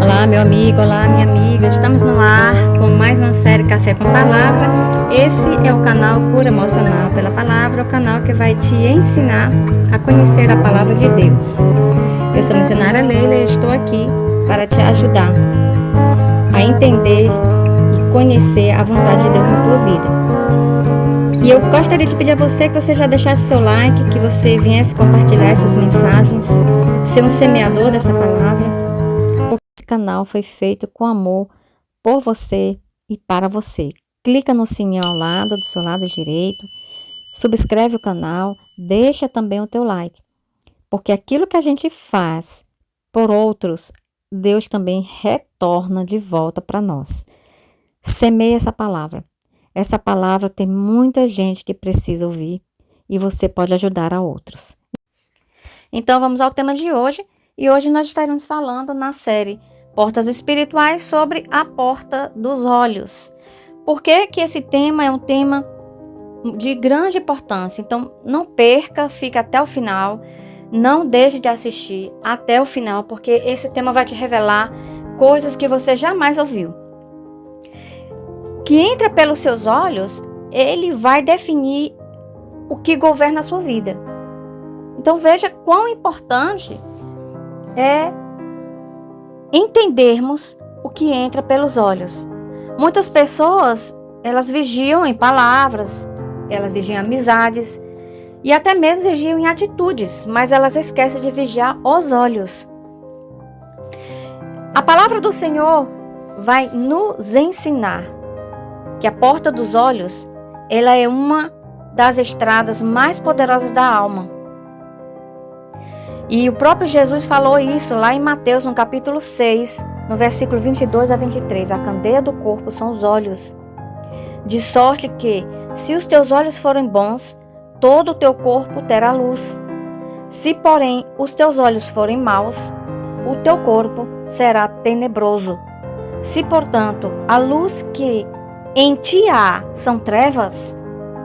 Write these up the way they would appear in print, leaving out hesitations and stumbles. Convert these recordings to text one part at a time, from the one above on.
Olá, meu amigo, olá, minha amiga. Estamos no ar com mais uma série Café com Palavra. Esse é o canal Cura Emocional pela Palavra, o canal que vai te ensinar a conhecer a Palavra de Deus. Eu sou a missionária Leila e estou aqui para te ajudar a entender e conhecer a vontade de Deus na tua vida. E eu gostaria de pedir a você que você já deixasse seu like, que você viesse compartilhar essas mensagens, ser um semeador dessa palavra. Esse canal foi feito com amor por você e para você. Clica no sininho ao lado, do seu lado direito, subscreve o canal, deixa também o teu like. Porque aquilo que a gente faz por outros, Deus também retorna de volta para nós. Semeie essa palavra. Essa palavra tem muita gente que precisa ouvir e você pode ajudar a outros. Então vamos ao tema de hoje. E hoje nós estaremos falando na série Portas Espirituais sobre a porta dos olhos. Por que esse tema é um tema de grande importância? Então não perca, fica até o final. Não deixe de assistir até o final, porque esse tema vai te revelar coisas que você jamais ouviu. O que entra pelos seus olhos, ele vai definir o que governa a sua vida. Então veja quão importante é entendermos o que entra pelos olhos. Muitas pessoas, elas vigiam em palavras, elas vigiam em amizades e até mesmo vigiam em atitudes, mas elas esquecem de vigiar os olhos. A palavra do Senhor vai nos ensinar que a porta dos olhos, ela é uma das estradas mais poderosas da alma. E o próprio Jesus falou isso lá em Mateus, no capítulo 6, no versículo 22 a 23. A candeia do corpo são os olhos. De sorte que, se os teus olhos forem bons, todo o teu corpo terá luz. Se, porém, os teus olhos forem maus, o teu corpo será tenebroso. Se, portanto, a luz que em ti há são trevas,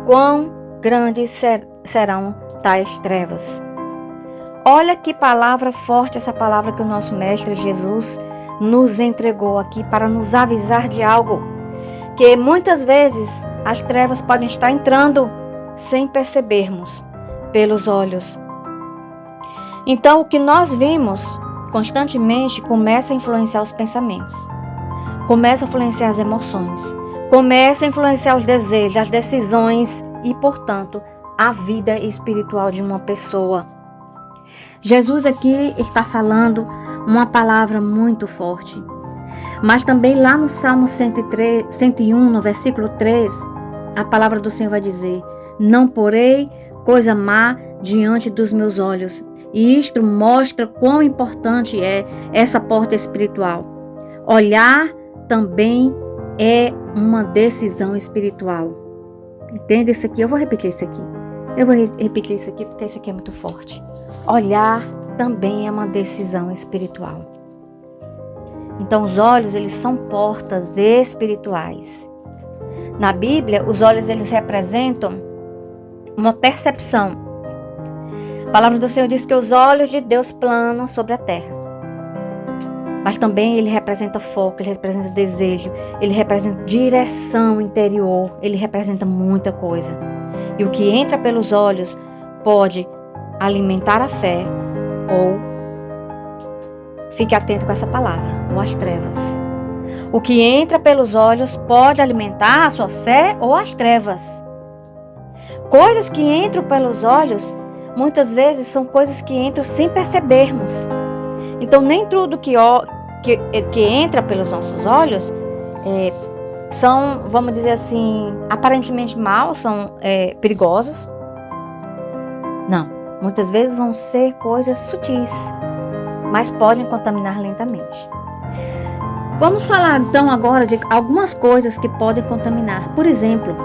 quão grandes serão tais trevas. Olha que palavra forte essa palavra que o nosso Mestre Jesus nos entregou aqui para nos avisar de algo. Que muitas vezes as trevas podem estar entrando sem percebermos pelos olhos. Então o que nós vimos constantemente começa a influenciar os pensamentos. Começa a influenciar as emoções. Começa a influenciar os desejos, as decisões e, portanto, a vida espiritual de uma pessoa. Jesus aqui está falando uma palavra muito forte. Mas também lá no Salmo 101, no versículo 3, a palavra do Senhor vai dizer: não porei coisa má diante dos meus olhos. E isto mostra quão importante é essa porta espiritual. Olhar também é uma decisão espiritual. Entende isso aqui? Eu vou repetir isso aqui. Eu vou repetir isso aqui porque isso aqui é muito forte. Olhar também é uma decisão espiritual. Então os olhos, eles são portas espirituais. Na Bíblia, os olhos, eles representam uma percepção. A palavra do Senhor diz que os olhos de Deus planam sobre a terra. Mas também ele representa foco, ele representa desejo, ele representa direção interior, ele representa muita coisa. E o que entra pelos olhos pode alimentar a fé ou fique atento com essa palavra, ou as trevas. O que entra pelos olhos pode alimentar a sua fé ou as trevas. Coisas que entram pelos olhos, muitas vezes são coisas que entram sem percebermos. Então nem tudo que entra pelos nossos olhos são, vamos dizer assim, aparentemente maus, são perigosos. Não, muitas vezes vão ser coisas sutis, mas podem contaminar lentamente. Vamos falar então agora de algumas coisas que podem contaminar. Por exemplo,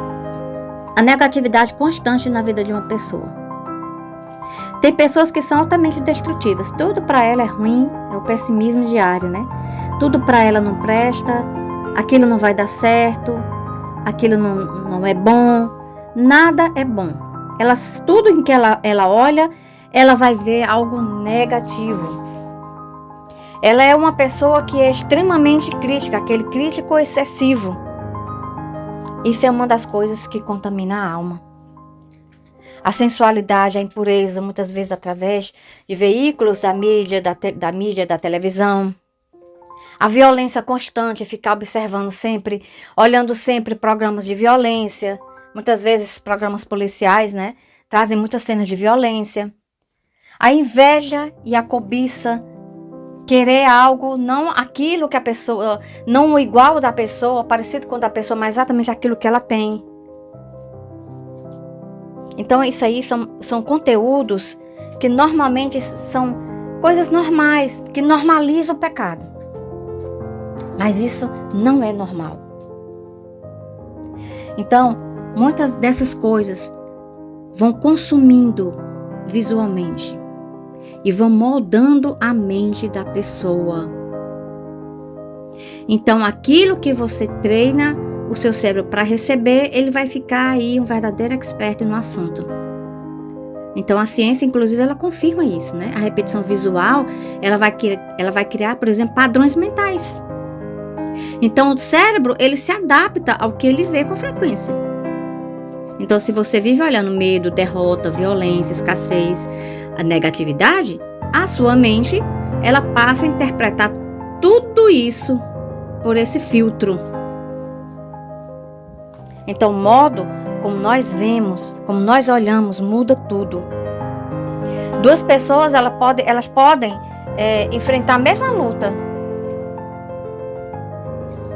a negatividade constante na vida de uma pessoa. Tem pessoas que são altamente destrutivas. Tudo para ela é ruim, é o pessimismo diário, né? Tudo para ela não presta, aquilo não vai dar certo, aquilo não é bom, nada é bom. Tudo em que ela olha, ela vai ver algo negativo. Ela é uma pessoa que é extremamente crítica, aquele crítico excessivo. Isso é uma das coisas que contamina a alma. A sensualidade, a impureza, muitas vezes através de veículos da mídia, da televisão. A violência constante, ficar observando sempre, olhando sempre programas de violência. Muitas vezes programas policiais, né? Trazem muitas cenas de violência. A inveja e a cobiça. Querer algo, não aquilo que a pessoa, não o igual da pessoa, parecido com o da pessoa, mas exatamente aquilo que ela tem. Então isso aí são conteúdos que normalmente são coisas normais, que normalizam o pecado. Mas isso não é normal. Então, muitas dessas coisas vão consumindo visualmente e vão moldando a mente da pessoa. Então, aquilo que você treina o seu cérebro para receber, ele vai ficar aí um verdadeiro expert no assunto. Então, a ciência, inclusive, ela confirma isso, né? A repetição visual, ela vai criar, por exemplo, padrões mentais. Então, o cérebro, ele se adapta ao que ele vê com frequência. Então, se você vive olhando medo, derrota, violência, escassez, a negatividade, a sua mente, ela passa a interpretar tudo isso por esse filtro. Então, o modo como nós vemos, como nós olhamos, muda tudo. Duas pessoas, elas podem enfrentar a mesma luta.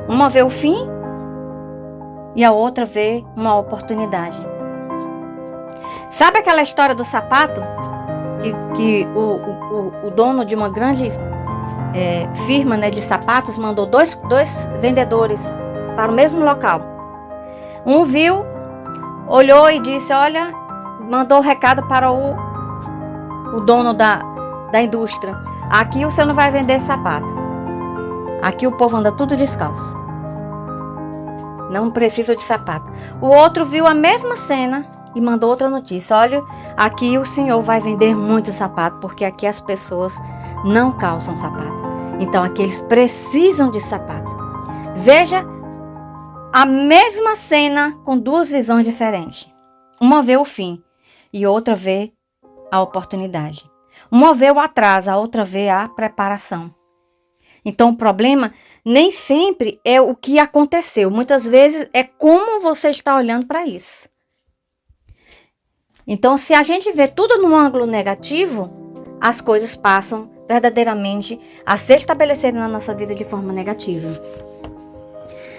Uma vê o fim e a outra vê uma oportunidade. Sabe aquela história do sapato? Que o dono de uma grande firma, né, de sapatos mandou dois vendedores para o mesmo local. Um viu, olhou e disse, olha, mandou o recado para o dono da indústria. Aqui você não vai vender sapato. Aqui o povo anda tudo descalço. Não precisa de sapato. O outro viu a mesma cena e mandou outra notícia. Olha, aqui o senhor vai vender muito sapato, porque aqui as pessoas não calçam sapato. Então aqui eles precisam de sapato. Veja a mesma cena com duas visões diferentes. Uma vê o fim e outra vê a oportunidade. Uma vê o atraso, a outra vê a preparação. Então o problema nem sempre é o que aconteceu. Muitas vezes é como você está olhando para isso. Então, se a gente vê tudo num ângulo negativo, as coisas passam verdadeiramente a se estabelecerem na nossa vida de forma negativa.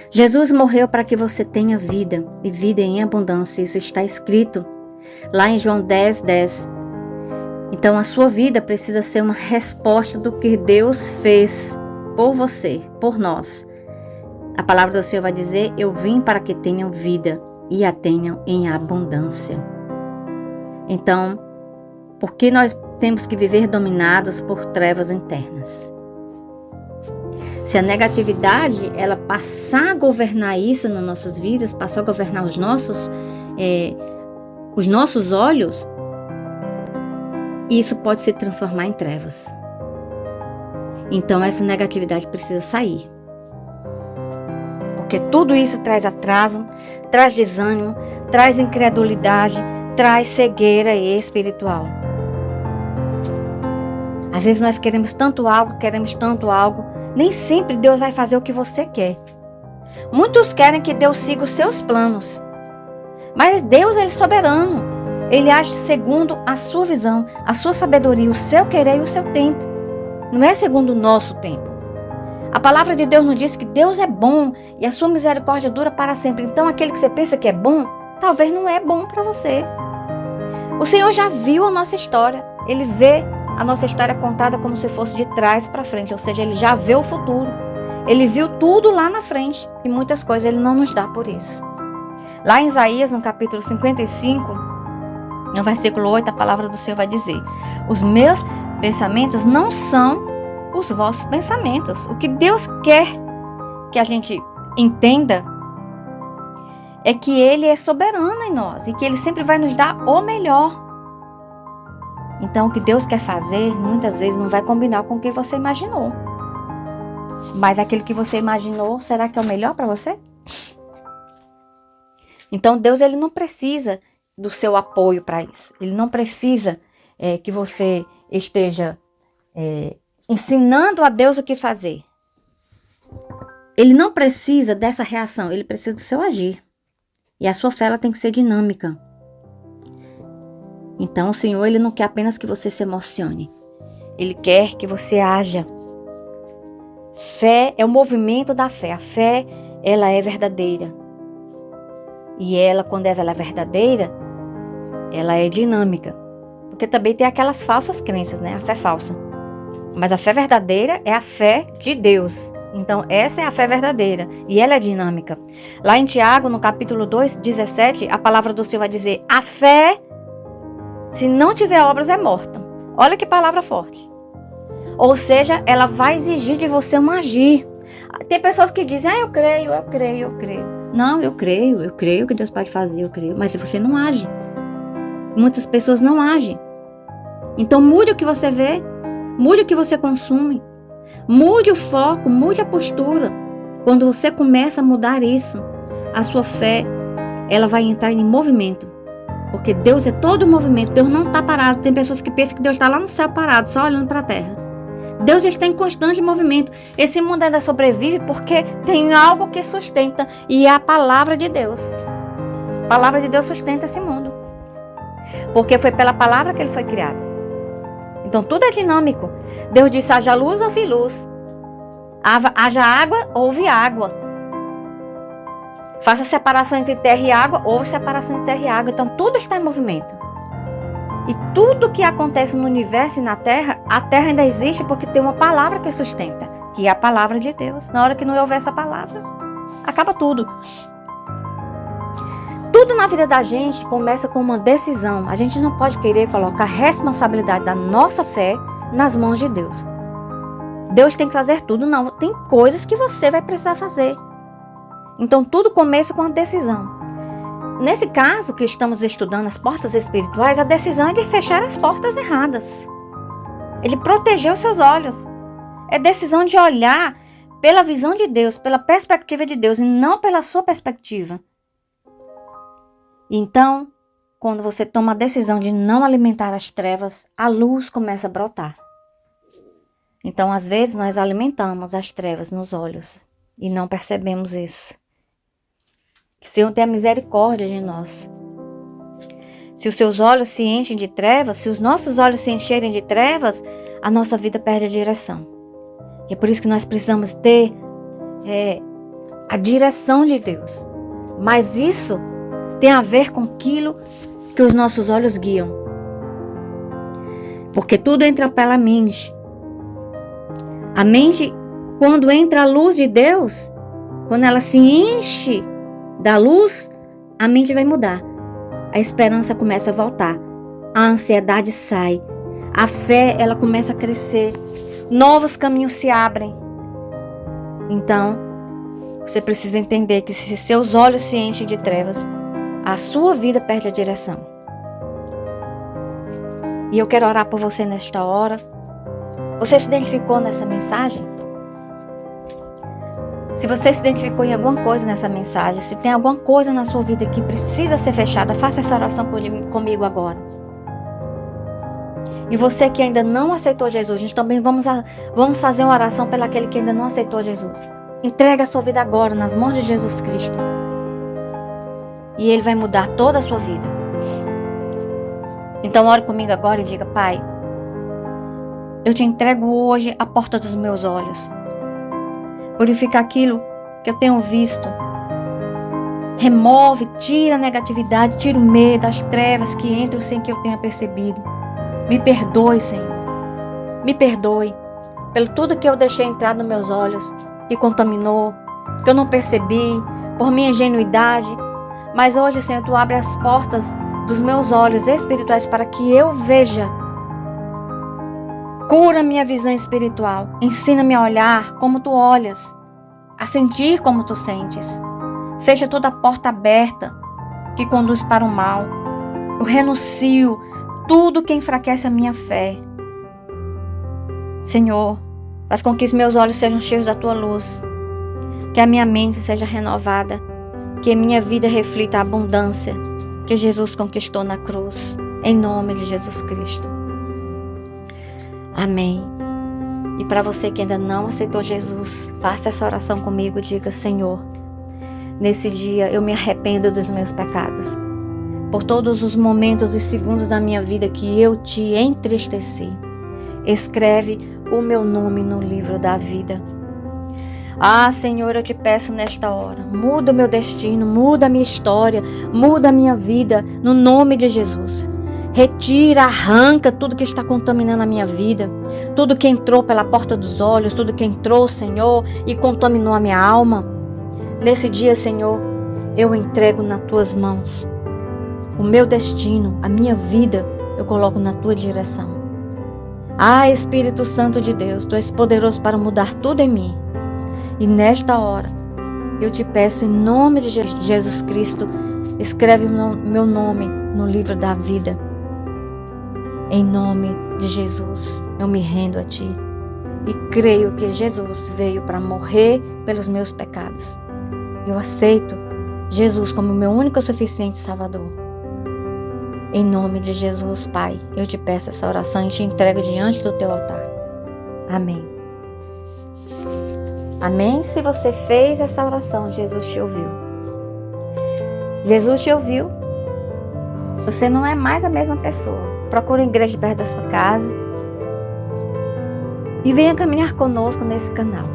Jesus morreu para que você tenha vida, e vida em abundância. Isso está escrito lá em João 10:10. Então, a sua vida precisa ser uma resposta do que Deus fez por você, por nós. A palavra do Senhor vai dizer, eu vim para que tenham vida e a tenham em abundância. Então, por que nós temos que viver dominados por trevas internas? Se a negatividade, ela passar a governar isso nas nossas vidas, passar a governar os nossos olhos, isso pode se transformar em trevas. Então, essa negatividade precisa sair. Porque tudo isso traz atraso, traz desânimo, traz incredulidade, traz cegueira espiritual. Às vezes nós queremos tanto algo, nem sempre Deus vai fazer o que você quer. Muitos querem que Deus siga os seus planos. Mas Deus, Ele é soberano. Ele age segundo a sua visão, a sua sabedoria, o seu querer e o seu tempo. Não é segundo o nosso tempo. A palavra de Deus nos diz que Deus é bom e a sua misericórdia dura para sempre. Então, aquele que você pensa que é bom, talvez não é bom para você. O Senhor já viu a nossa história. Ele vê a nossa história contada como se fosse de trás para frente. Ou seja, Ele já vê o futuro. Ele viu tudo lá na frente. E muitas coisas Ele não nos dá por isso. Lá em Isaías, no capítulo 55, no versículo 8, a palavra do Senhor vai dizer: os meus pensamentos não são os vossos pensamentos. O que Deus quer que a gente entenda é que Ele é soberano em nós e que Ele sempre vai nos dar o melhor. Então, o que Deus quer fazer, muitas vezes não vai combinar com o que você imaginou. Mas aquilo que você imaginou, será que é o melhor para você? Então Deus, ele não precisa do seu apoio para isso. Ele não precisa que você esteja ensinando a Deus o que fazer. Ele não precisa dessa reação, ele precisa do seu agir. E a sua fé, ela tem que ser dinâmica. Então o Senhor, ele não quer apenas que você se emocione. Ele quer que você haja. Fé é o movimento da fé. A fé, ela é verdadeira. E ela, quando ela é verdadeira, ela é dinâmica. Porque também tem aquelas falsas crenças, né? A fé falsa. Mas a fé verdadeira é a fé de Deus. Então, essa é a fé verdadeira. E ela é dinâmica. Lá em Tiago, no capítulo 2, 17, a palavra do Senhor vai dizer: a fé, se não tiver obras, é morta. Olha que palavra forte. Ou seja, ela vai exigir de você um agir. Tem pessoas que dizem: eu creio. Não, eu creio que Deus pode fazer, eu creio. Mas se você não age, muitas pessoas não agem. Então mude o que você vê, mude o que você consome, mude o foco, mude a postura. Quando você começa a mudar isso, a sua fé, ela vai entrar em movimento. Porque Deus é todo movimento, Deus não está parado. Tem pessoas que pensam que Deus está lá no céu parado, só olhando para a terra. Deus está em constante movimento. Esse mundo ainda sobrevive porque tem algo que sustenta, e é a palavra de Deus. A palavra de Deus sustenta esse mundo. Porque foi pela palavra que ele foi criado. Então tudo é dinâmico. Deus disse: haja luz, houve luz. Haja água, houve água. Faça separação entre terra e água, houve separação entre terra e água. Então tudo está em movimento. E tudo que acontece no universo e na terra, a terra ainda existe porque tem uma palavra que sustenta, que é a palavra de Deus. Na hora que não houver essa palavra, acaba tudo. Tudo na vida da gente começa com uma decisão. A gente não pode querer colocar a responsabilidade da nossa fé nas mãos de Deus. Deus tem que fazer tudo, não. Tem coisas que você vai precisar fazer. Então tudo começa com a decisão. Nesse caso que estamos estudando as portas espirituais, a decisão é de fechar as portas erradas. Ele protegeu seus olhos. É decisão de olhar pela visão de Deus, pela perspectiva de Deus e não pela sua perspectiva. Então, quando você toma a decisão de não alimentar as trevas, a luz começa a brotar. Então, às vezes, nós alimentamos as trevas nos olhos e não percebemos isso. Que o Senhor tenha misericórdia de nós. Se os seus olhos se enchem de trevas, se os nossos olhos se encherem de trevas, a nossa vida perde a direção. E é por isso que nós precisamos ter a direção de Deus. Mas isso tem a ver com aquilo que os nossos olhos guiam. Porque tudo entra pela mente. A mente, quando entra a luz de Deus, quando ela se enche da luz, a mente vai mudar. A esperança começa a voltar. A ansiedade sai. A fé, ela começa a crescer. Novos caminhos se abrem. Então, você precisa entender que se seus olhos se enchem de trevas, a sua vida perde a direção. E eu quero orar por você nesta hora. Você se identificou nessa mensagem? Se você se identificou em alguma coisa nessa mensagem, se tem alguma coisa na sua vida que precisa ser fechada, faça essa oração comigo agora. E você que ainda não aceitou Jesus, a gente também vamos fazer uma oração pelo aquele que ainda não aceitou Jesus. Entrega a sua vida agora nas mãos de Jesus Cristo. E Ele vai mudar toda a sua vida. Então ore comigo agora e diga: Pai, eu te entrego hoje a porta dos meus olhos. Purifica aquilo que eu tenho visto. Remove, tira a negatividade, tira o medo, as trevas que entram sem que eu tenha percebido. Me perdoe, Senhor. Me perdoe pelo tudo que eu deixei entrar nos meus olhos, que contaminou, que eu não percebi, por minha ingenuidade. Mas hoje, Senhor, Tu abre as portas dos meus olhos espirituais para que eu veja. Cura minha visão espiritual. Ensina-me a olhar como Tu olhas, a sentir como Tu sentes. Fecha toda a porta aberta que conduz para o mal. Eu renuncio tudo que enfraquece a minha fé. Senhor, Faz com que os meus olhos sejam cheios da tua luz. Que a minha mente seja renovada. Que a minha vida reflita a abundância que Jesus conquistou na cruz. Em nome de Jesus Cristo. Amém. E para você que ainda não aceitou Jesus, faça essa oração comigo. Diga: Senhor, nesse dia eu me arrependo dos meus pecados. Por todos os momentos e segundos da minha vida que eu te entristeci. Escreve o meu nome no livro da vida. Ah, Senhor, eu te peço nesta hora, muda o meu destino, muda a minha história, muda a minha vida, no nome de Jesus. Retira, arranca tudo que está contaminando a minha vida, tudo que entrou pela porta dos olhos, tudo que entrou, Senhor, e contaminou a minha alma. Nesse dia, Senhor, eu entrego nas tuas mãos. O meu destino, a minha vida, eu coloco na tua direção. Ah, Espírito Santo de Deus, tu és poderoso para mudar tudo em mim. E nesta hora, eu te peço em nome de Jesus Cristo, escreve meu nome no livro da vida. Em nome de Jesus, eu me rendo a ti. E creio que Jesus veio para morrer pelos meus pecados. Eu aceito Jesus como meu único e suficiente Salvador. Em nome de Jesus, Pai, eu te peço essa oração e te entrego diante do teu altar. Amém. Amém? Se você fez essa oração, Jesus te ouviu. Jesus te ouviu. Você não é mais a mesma pessoa. Procure uma igreja perto da sua casa. E venha caminhar conosco nesse canal.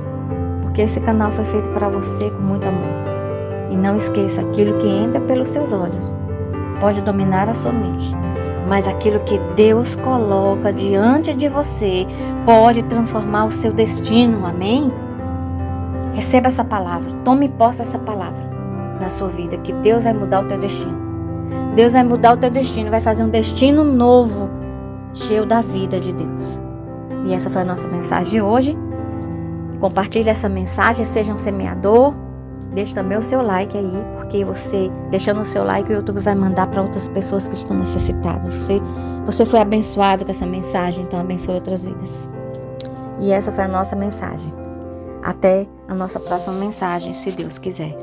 Porque esse canal foi feito para você com muito amor. E não esqueça, aquilo que entra pelos seus olhos pode dominar a sua mente. Mas aquilo que Deus coloca diante de você pode transformar o seu destino. Amém? Receba essa palavra, tome posse dessa palavra na sua vida, que Deus vai mudar o teu destino. Deus vai mudar o teu destino, vai fazer um destino novo, cheio da vida de Deus. E essa foi a nossa mensagem de hoje. Compartilhe essa mensagem, seja um semeador. Deixe também o seu like aí, porque você, deixando o seu like, o YouTube vai mandar para outras pessoas que estão necessitadas. Você foi abençoado com essa mensagem, então abençoe outras vidas. E essa foi a nossa mensagem. Até a nossa próxima mensagem, se Deus quiser.